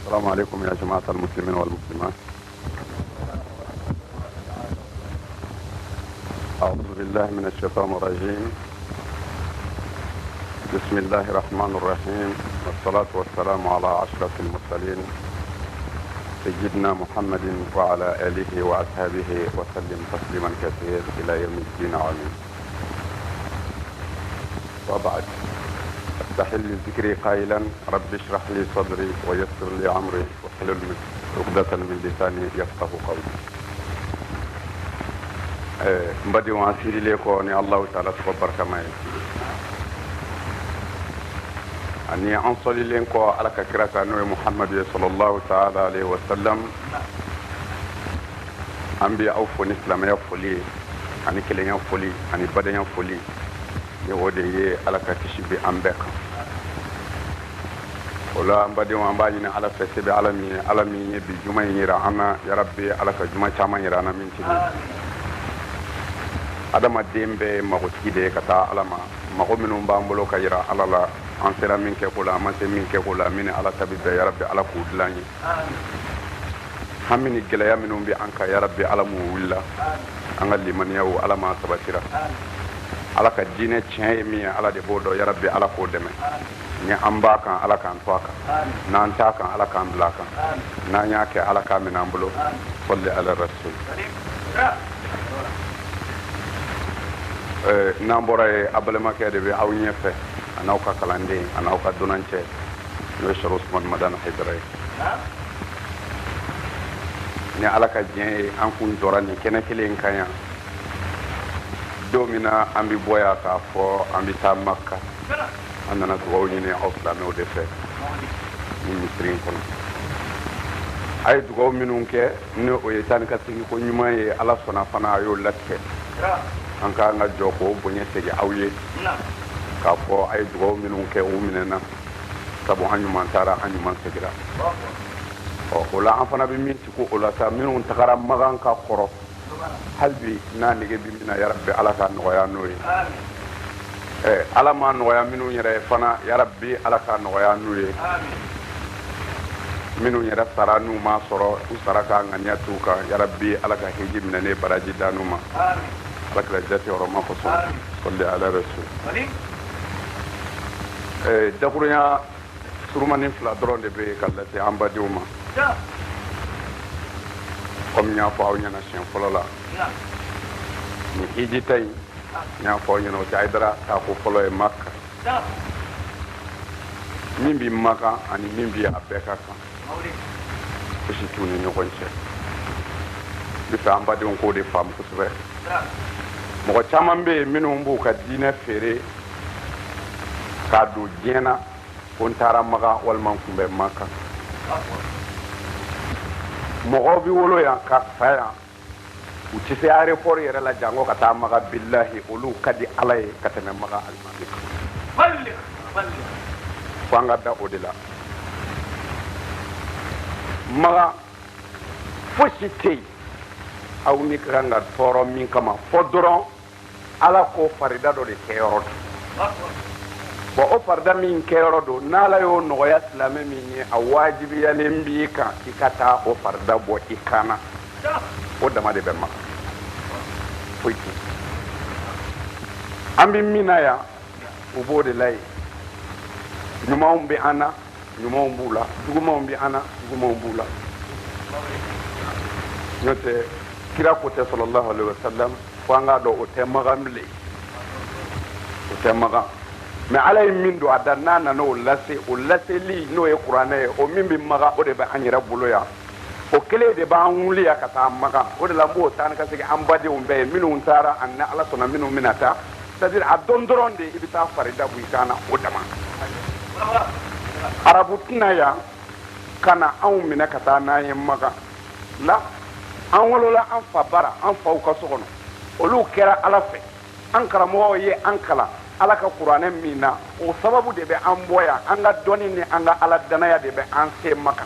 السلام عليكم يا جماعة المسلمين والمسلمات. أعوذ بالله من الشيطان الرجيم. بسم الله الرحمن الرحيم، والصلاة والسلام على أشرف المرسلين سيدنا محمد وعلى آله وأصحابه وسلم تسليما كثيرا إلى يوم الدين آمين. وبعد، استحل ذكري قائلا رب اشرح لي صدري ويسر لي امري واحلل عقدة من لساني يفقه قولي. mbadi wa siri le ko ni Allah taala ko barka may ani an soli len ko alaka kiraka no Muhammad sallallahu taala alaihi wasallam ambi au foni islam ya foli ani kelen ya foli ani badan ya foli ni wode ye alaka tishibi ambeka wala mbadi wa mbani na ala fesibe alami bi juma yira ana ya rabbi alaka juma chama yira na min tibi adama dembe mago tide kata alama mago minum bambolo ka yira alala an sera min ke kula man se min ke kula min ala tabibe ya rabbi ala ku dlani hamini gelaya minum bi anka ya rabbi alamu willa an liman yawo alama sabatira ala ka dine tiɲɛ min ye ala de b'o dɔn yarabi ala k'o dɛmɛ ni an b'a kan ala k'an to a kan n'an t'a kan ala k'an bila a kan n'an y'a kɛ ala k'a minɛ an bolo salli ala rasul. N'an bɔra ye a balimakɛ de bɛ aw ɲɛfɛ a n'aw ka kalanden a n'aw ka dunancɛ n'o ye Sɛrifu Usumani Madani Hayidara ye. Ni ala ka diɲɛ ye an kun jɔra nin kɛnɛ kelen kan yan don min na an bɛ bɔ yan k'a fɔ an bɛ taa Maka an nana dugawu ɲini aw silamɛw de fɛ ni misiri in kɔnɔ. A ye dugawu minnu kɛ ni o ye taa ni ka segin ko ɲuman ye ala sɔnna fana a y'o latigɛ an ka an ka jɔ k'o bonya segin aw ye k'a fɔ a ye dugawu minnu kɛ o minɛna sabu an ɲuman taara an ɲuman segira. O la an fana bɛ min ti ko o la sa minnu tagara Makan ka kɔrɔ hali bi n'a nege bi mina yarabi ala ka nɔgɔya n'o ye. Ala ma nɔgɔya minnu yɛrɛ fana yarabi ala ka nɔgɔya n'u ye. Minnu yɛrɛ sara n'u ma sɔrɔ u sara ka ŋaniya t'u kan yarabi ala ka hiji minɛ ne baraji da n'u ma. Ala kira jate hɔrɔma kosɔn salli ala rasul. Dakurunya surumani fila dɔrɔn de bɛ ka lase an badenw ma. Comme n y'a fɔ aw ɲɛna siɲɛ fɔlɔ la ni hiji ta in n y'a fɔ aw ɲɛna o tɛ Hayidara k'a ko fɔlɔ ye Maka min bi Maka ani min bi a bɛɛ ka kan fosi t'u ni ɲɔgɔn cɛ. N bɛ fɛ an badenw k'o de faamu kosɛbɛ. Mɔgɔ caman bɛ yen minnu b'u ka diinɛ feere k'a don diɲɛ na ko n taara Maka walima n kun bɛ Maka. Mɔgɔw bi wolo yan ka fa yan u tɛ se aéroport yɛrɛ la jango ka taa Maka billahi olu ka di ala ye ka tɛmɛ Maka alimami kan. Fo an ka da o de la. Maka fosi tɛ yen aw ni ka kan ka tɔɔrɔ min kama fɔ dɔrɔn ala ko farida dɔ de kɛ yɔrɔ do. Bon o farida min kɛyɔrɔ don n'ala y'o nɔgɔya silamɛ min ye a wajibiyalen b'i kan i ka taa o farida bɔ i kan na o dama de bɛ Maka foyi tɛ. An bɛ min na yan u b'o de la yen ɲumanw bɛ an na ɲumanw b'u la jugumanw bɛ an na jugumanw b'u la. N'o tɛ kira ko tɛ sallallahu alaihi wasallam fo an k'a dɔn o tɛ Maka bilen o tɛ Maka. Mais ala ye min don a da n'a nana o laseli n'o ye kuranɛ ye o min bɛ Maka o de bɛ an yɛrɛ bolo yan o kelen de b'an wuli yan ka taa Maka o de la n b'o taa ni ka segin an badenw bɛɛ ye minnu taara ani ala sɔnna minnu bɛna taa c'est à dire a dɔn dɔrɔn de i bɛ taa farida bɔ i kan na o dama. Arabu tɛna yan ka na anw minɛ ka taa n'an ye Maka la an wolola an fa bara an faw ka so kɔnɔ olu kɛra ala fɛ an karamɔgɔw ye an kalan ala ka kuranɛ min na o sababu de bɛ an bɔ yan an ka dɔnni ni an ka ala danaya de bɛ an se Maka.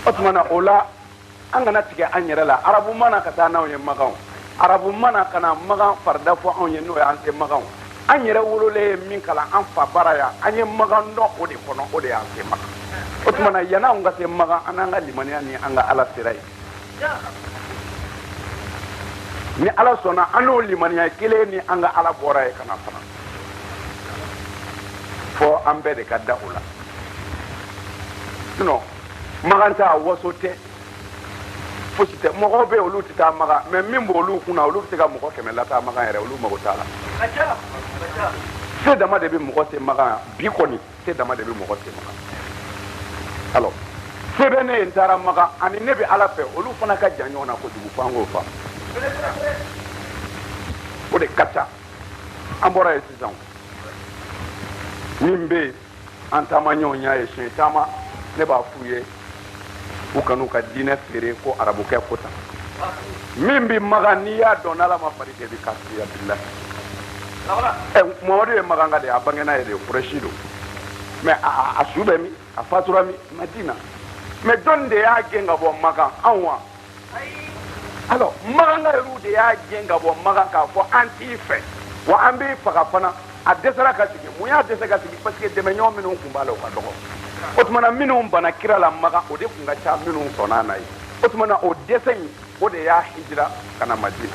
O tuma na o la an kana tigɛ an yɛrɛ la arabu mana ka taa n'anw ye Maka arabu mana ka na Maka farida fɔ anw ye n'o ye an se Maka an yɛrɛ wololen min kalan an fa bara ya an ye magan dɔn o de kɔnɔ o de y'an se magan o tuma na yanni an ka se magan an n'an ka limaniya ni an ka ala sera ye ni ala sɔnna an n'o limaniya kelen ni an ka ala bɔra ye ka na fana fɔ an bɛɛ de ka da o la sinon magan t'a waso tɛ fosi tɛ mɔgɔw bɛ olu tɛ taa magan mais min b'olu kunna olu bɛ se ka mɔgɔ 100 lataa magan yɛrɛ olu mago t'a la se dama de bɛ mɔgɔ se magan bi kɔni se dama de bɛ mɔgɔ se magan alors se bɛ ne ye n taara magan ani ne bɛ ala fɛ olu fana ka jan ɲɔgɔn na kojugu fo an k'o faamu o de ka ca an bɔra yen sisan min bɛ yen an taamaɲɛw y'a ye siɲɛ caman ne b'a f'u ye u kan'u ka diinɛ feere ko arabukɛ ko tan min bɛ magan n'i y'a dɔn n'ala ma far'i kan i bɛ kafiriya bilahi Muhamadu ye magan ka de ye a bangena ye de Kurɛshi don mais a su bɛ min a fatura min Madina mais jɔn de y'a gɛn ka bɔ magan anw wa alors magan ka yɛrɛw de y'a gɛn ka bɔ magan k'a fɔ an t'i fɛ wa an b'i faga fana a dɛsɛra ka sigi mun y'a dɛsɛ ka sigi parce que dɛmɛɲɔgɔn minnu tun b'a la o ka dɔgɔ o tuma na minnu bana kira la magan o de tun ka ca minnu sɔnna n'a ye o tuma na o dɛsɛ in o de y'a hijira ka na Madina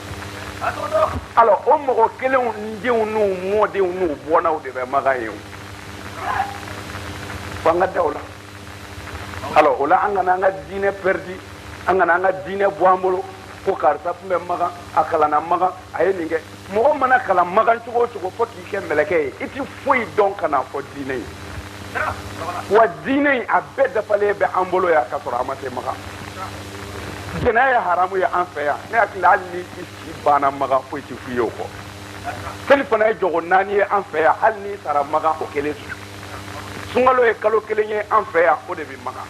alors o mɔgɔ kelenw denw n'u mɔdenw n'u bɔnnaw de bɛ magan ye fo an ka da o la alors o la an kana an ka diinɛ pɛrdi an kana an ka diinɛ bɔ an bolo ko karisa tun bɛ magan a kalanna magan a ye nin kɛ mɔgɔ mana kalan magan cogo o cogo fo k'i kɛ mɛlɛkɛ ye i ti foyi dɔn ka na fɔ diinɛ ye wa diinɛ in a bɛɛ dafalen bɛ an bolo yan ka sɔrɔ a ma se magan jɛnɛya ye haramu ye an fɛ yan ne hakili hali ni i si banna magan foyi ti f'i ye o kɔ seli fana ye jɔgo 4 ye an fɛ yan hali n'i sara magan o kelen su sunkalo ye kalo 1 ye an fɛ yan o de bɛ magan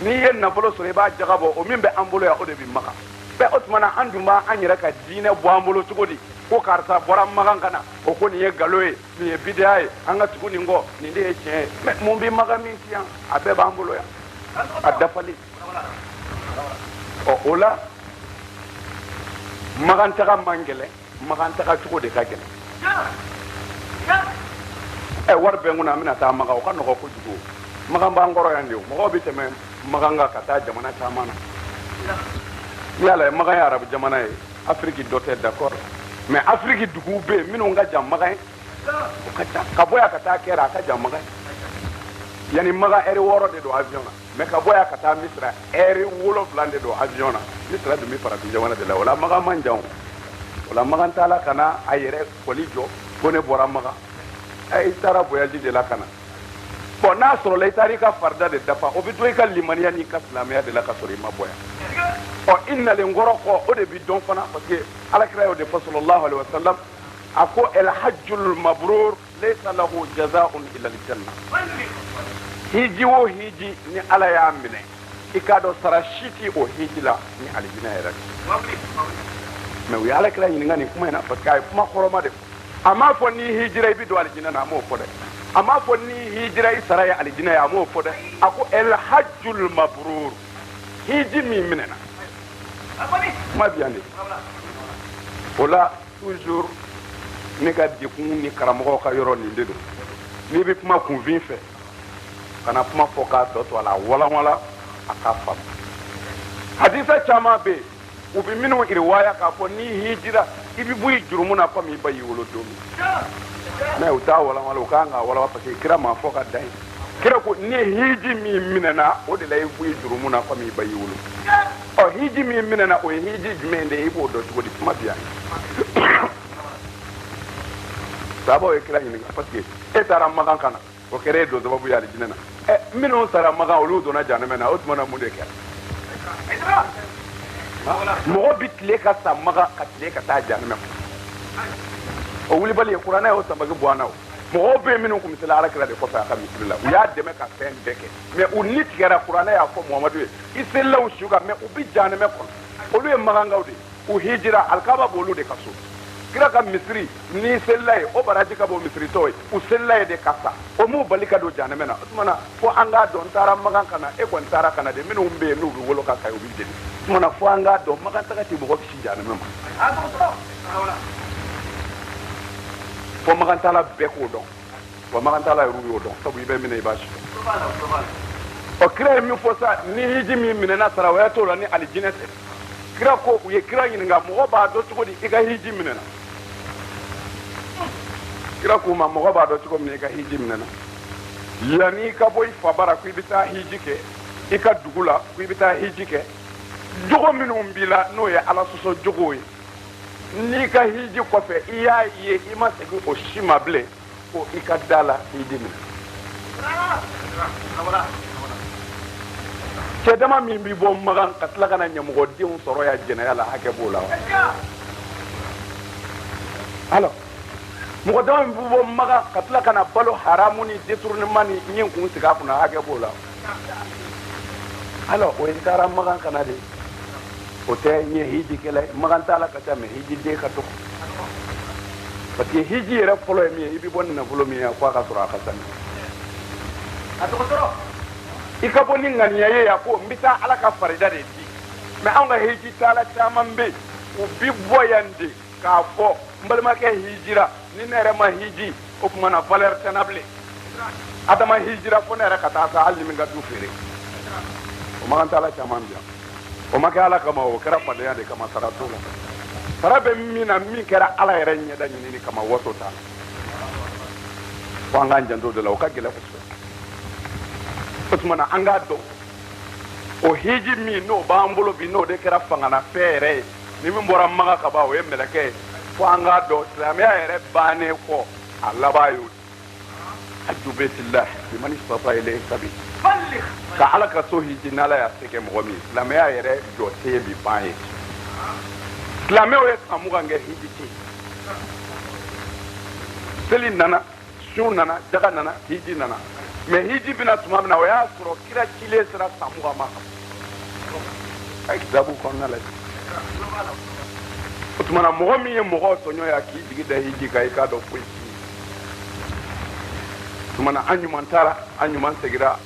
n'i ye nafolo sɔrɔ i b'a jaga bɔ o min bɛ an bolo yan o de bɛ magan bɛɛ o tuma na an dun b'an yɛrɛ ka diinɛ bɔ an bolo cogo di ko karisa bɔra magan ka na o ko nin ye nkalon ye nin ye bidiya ye an ka tugu nin kɔ nin de ye tiɲɛ ye mais mun bɛ magan min ci yan a bɛɛ b'an bolo yan a dafalen o la magan taga man gɛlɛn magan taga cogo de ka gɛlɛn wari bɛ n kunna an bɛna taa magan o ka nɔgɔ kojugu magan b'an kɔrɔ yan de o mɔgɔw bɛ tɛmɛ magan kan ka taa jamana caman na n'i y'a lajɛ magan ye arabu jamana ye afiriki dɔ tɛ d'accord mais afiriki duguw bɛ yen minnu ka jan magan ye o ka ca ka bɔ yan ka taa kɛra a ka jan magan ye yanni magan heure 6 de don avion na mais ka bɔ yan ka taa misira heure 7 de don avion na misira dun bɛ farafin jamana de la o la magan man jan o la magan t'a la ka na a yɛrɛ kɔli jɔ ko ne bɔra magan i taara voyage de la ka na bon n'a sɔrɔ la i taara i ka farida de dafa o bɛ to i ka limaniya n'i ka silamɛya de la ka sɔrɔ i ma bɔ yan i nalen kɔrɔ kɔ o de bɛ dɔn fana parce que alakira y'o de fɔ sallallahu alaihi wasallam a ko el hajjul mabrur laysa lahu jazaa'un illa al janna hiji o hiji ni ala y'a minɛ i k'a dɔn sara si tɛ o hiji la ni alijinɛ yɛrɛ mais u ye alakira ɲininka nin kuma in na parce que a ye kuma kɔrɔma de fɔ a m'a fɔ n'i hijira i bɛ don alijinɛ na a m'o fɔ dɛ a m'a fɔ n'i hijira i sara ye alijinɛ ye a m'o fɔ dɛ a ko el hajjul mabrur hiji min minɛna kuma bi yan de o la toujours ne ka dekun ni karamɔgɔw ka yɔrɔ nin de don n'i bɛ kuma kunfin fɛ kana kuma fɔ k'a tɔ to a la walanwala a k'a faamu hadisa caman bɛ yen u bɛ minnu riwaya k'a fɔ n'i hijira i bɛ bɔ i jurumu na komi i ba y'i wolo don min mais u t'a walanwala u kan ka walanwala parce que kira m'a fɔ ka dan ye kira ko ni hiji min minɛna o de la i bɔ i jurumu na komi i ba y'i wolo hiji min minɛna o ye hiji jumɛn de ye i b'o dɔn cogo di kuma bi yan sababu ye kira ɲininka parce que e taara magan ka na o kɛra e don sababu ye alijinɛ na minnu sara magan olu donna janɛmɛ na o tuma na mun de kɛra mɔgɔ bɛ tile ka sa magan ka tile ka taa janɛmɛ o wulibali ye kuranɛ y'o sabaki bɔ an na o mɔgɔw bɛ yen minnu tun bɛ se alakira de kɔfɛ a ka misiri la u y'a dɛmɛ ka fɛn bɛɛ kɛ mais u ni tigɛra kuranɛ y'a fɔ muhamadu ye i selila u su kan mais u bɛ janɛmɛ kɔnɔ olu ye magankaw de u hijira alikaba b'olu de ka so kira ka misiri n'i selila ye o baraji ka bɔ misiritɔ ye u selila ye de ka sa o m'u bali ka don janɛmɛ na o tuma na fo an k'a dɔn n taara magan ka na e kɔni taara ka na de minnu bɛ yen n'u bɛ wolo ka kayi u bɛ jeni o tuma na fo an k'a dɔn magan taga tɛ mɔgɔ kisi janɛmɛ ma fo magantala bɛɛ k'o dɔn wa magantala yɛrɛ y'o dɔn sabu i bɛ minɛ i b'a si o kira ye min fɔ sa ni hiji min minɛna sarawaya t'o la ni alijinɛ tɛ kira ko u ye kira ɲininka mɔgɔ b'a dɔn cogo di i ka hiji minɛna kira k'u ma mɔgɔ b'a dɔn cogo min i ka hiji minɛna yanni i ka bɔ i fa bara ko i bɛ taa hiji kɛ i ka dugu la ko i bɛ taa hiji kɛ jogo minnu b'i la n'o ye ala sɔsɔ jogow ye n'i ka hiji kɔfɛ i y'a ye i ma segin o si ma bilen ko i ka da la hiji minɛ cɛ dama min b'i bɔ magan ka tila ka na ɲɛmɔgɔdenw sɔrɔ ya jɛnɛya la hakɛ b'o la wa alors mɔgɔ dama min b'i bɔ magan ka tila ka na balo haramu ni détournement ni ɲɛ kun sigi a kunna hakɛ b'o la alors o ye n taara magan kana de o tɛ n ye hiji kɛla ye magan t'a la ka ca mais hiji den ka dɔgɔ parce que hiji yɛrɛ fɔlɔ ye min ye i bɛ bɔ ni nafolo min ye fo a ka sɔrɔ a ka sanu a dɔgɔtɔrɔ i ka bɔ ni ŋaniya ye yan ko n bɛ taa ala ka farida de di mais anw ka hiji taala caman bɛ yen u bi bɔ yan de k'a fɔ n balimakɛ hijira ni ne yɛrɛ ma hiji o tuma na valeur tɛ n na bilen adama hijira fo ne yɛrɛ ka taa sa hali ni min ka du feere o makan taala caman bi yan o ma kɛ ala kama o kɛra fadenya de kama sara t'o la sara bɛ min na min kɛra ala yɛrɛ ɲɛda ɲinini kama waso t'a la fo an k'an janto de la o ka gɛlɛn kosɛbɛ o tuma na an k'a dɔn o hiji min n'o b'an bolo bi n'o de kɛra fanganafɛn yɛrɛ ye ni min bɔra maga ka ban o ye mɛlɛkɛ ye fo an k'a dɔn silamɛya yɛrɛ bannen kɔ a laban y'o hajju baitillah liman istata ilayhi sabila ka ala ka so hiji n'ala y'a se kɛ mɔgɔ min silamɛya yɛrɛ jɔ se bi ban ye silamɛw ye san mugan kɛ hiji tɛ seli nana sun nana daga nana hiji nana mais hiji bɛna tuma min na o y'a sɔrɔ kira cilen sera san mugan ma a ye kitabu kɔnɔna lajɛ o tuma na mɔgɔ min ye mɔgɔw tɔɲɔ ya k'i jigi da hiji kan i k'a dɔn foyi t'i ye o tuma na an ɲuman taara an ɲuman segira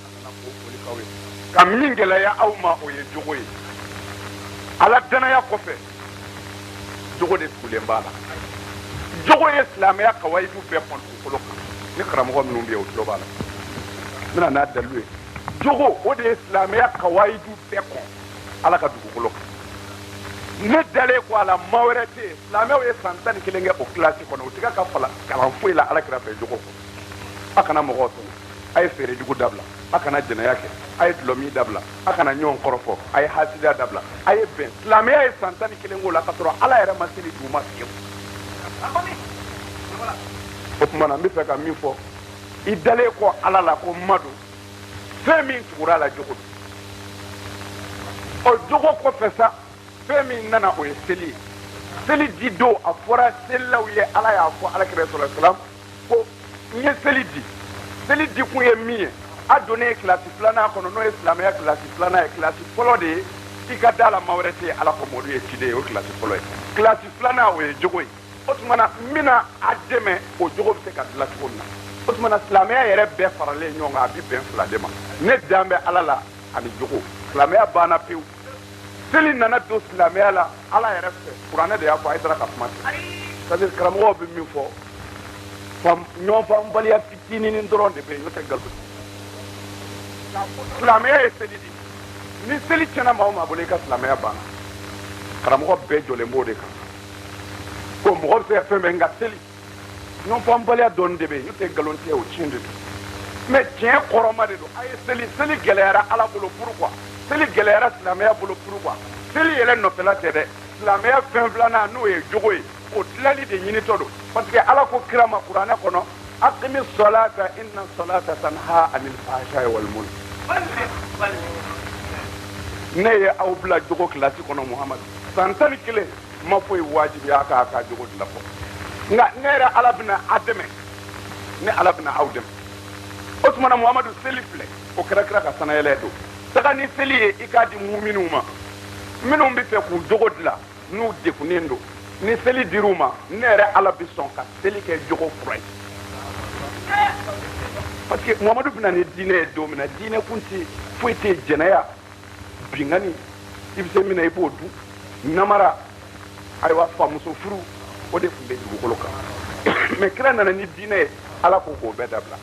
ka min gɛlɛya aw ma o ye jogo ye ala danaya kɔfɛ jogo de tugulen b'a la jogo ye silamɛya kawayidu bɛɛ kɔn dugukolo kan ni karamɔgɔ minnu bɛ yen o tulo b'a la n bɛna n'a dalilu ye jogo o de ye silamɛya kawayidu bɛɛ kɔn ala ka dugukolo kan ne dalen ko a la maa wɛrɛ tɛ yen silamɛw ye san 11 kɛ o kilasi kɔnɔ o tɛ ka kalan foyi la ala kira fɛ jogo kɔnɔ a kana mɔgɔw tɔɲɔ a ye feere jugu dabila a kana jɛnɛya kɛ a ye dulɔmi dabila a kana ɲɔgɔn kɔrɔfɔ a ye hasidiya dabila a ye bɛn silamɛya ye san 11 k'o la ka sɔrɔ ala yɛrɛ ma seli dugu ma fiyewu o tuma na n bɛ fɛ ka min fɔ i dalen kɔ ala la ko madu fɛn min tugura la jogo don o jogo kɔfɛ sa fɛn min nana o ye seli ye seli di don a fɔra selilaw ye ala y'a fɔ alakira sɔlɔ salam ko n ye seli di seli di kun ye min ye a donnen kilasi filanan kɔnɔ n'o ye silamɛya kilasi filanan ye kilasi fɔlɔ de ye i ka da la maa wɛrɛ tɛ yen ala ko mɔdu ye ciden ye o kilasi fɔlɔ ye kilasi filanan o ye jogo ye o tuma na n bɛna a dɛmɛ o jogo bɛ se ka dilan cogo min na o tuma na silamɛya yɛrɛ bɛɛ faralen ɲɔgɔn kan a bɛ bɛn fila de ma ne dan bɛ ala la ani jogo silamɛya banna pewu seli nana don silamɛya la ala yɛrɛ fɛ kuranɛ de y'a fɔ a ye taara ka kuma kɛ c'est à dire karamɔgɔw bɛ min fɔ ɲɔgɔn faamubaliya fitinin dɔrɔn de bɛ yen n'o tɛ nkalon silamɛya ye seli di ni seli tiɲɛna maa o maa bolo i ka silamɛya banna karamɔgɔ bɛɛ jɔlen b'o de kan ko mɔgɔ bɛ se ka fɛn bɛɛ nka seli ɲɔgɔn faamubaliya dɔɔnin de bɛ yen n'o tɛ nkalon tigɛ o tiɲɛ de don mais tiɲɛ kɔrɔma de don a ye seli gɛlɛyara ala bolo pourquoi seli gɛlɛyara silamɛya bolo pourquoi seli yɛrɛ nɔfɛla tɛ dɛ silamɛya fɛn filanan n'o ye jogo ye o tilali de ɲinitɔ don parce que ala ko kira ma kuranɛ kɔnɔ aqimi salata inna salata tanha anil fahsha'i wal munkar ne ye aw bila jogo kilasi kɔnɔ muhamadu san 11 ma foyi wajibiya k'a ka jogo dilan fɔ nka ne yɛrɛ ala bɛna a dɛmɛ ne ala bɛna aw dɛmɛ o tuma na muhamadu seli filɛ o kɛra kira ka sanayɛlɛ don taga ni seli ye i k'a di muminw ma minnu bɛ fɛ k'u jogo dilan n'u degunnen don ni seli dir'u ma ne yɛrɛ ala bɛ sɔn ka seli kɛ jogo kura ye parce que muhamadu bɛna ni diinɛ ye don min na diinɛ kun tɛ foyi tɛ jɛnɛya bingani i bɛ se min na i b'o dun namara ayiwa famuso furu o de tun bɛ dugukolo kan mɛ kira nana ni diinɛ ye ala ko k'o bɛɛ dabila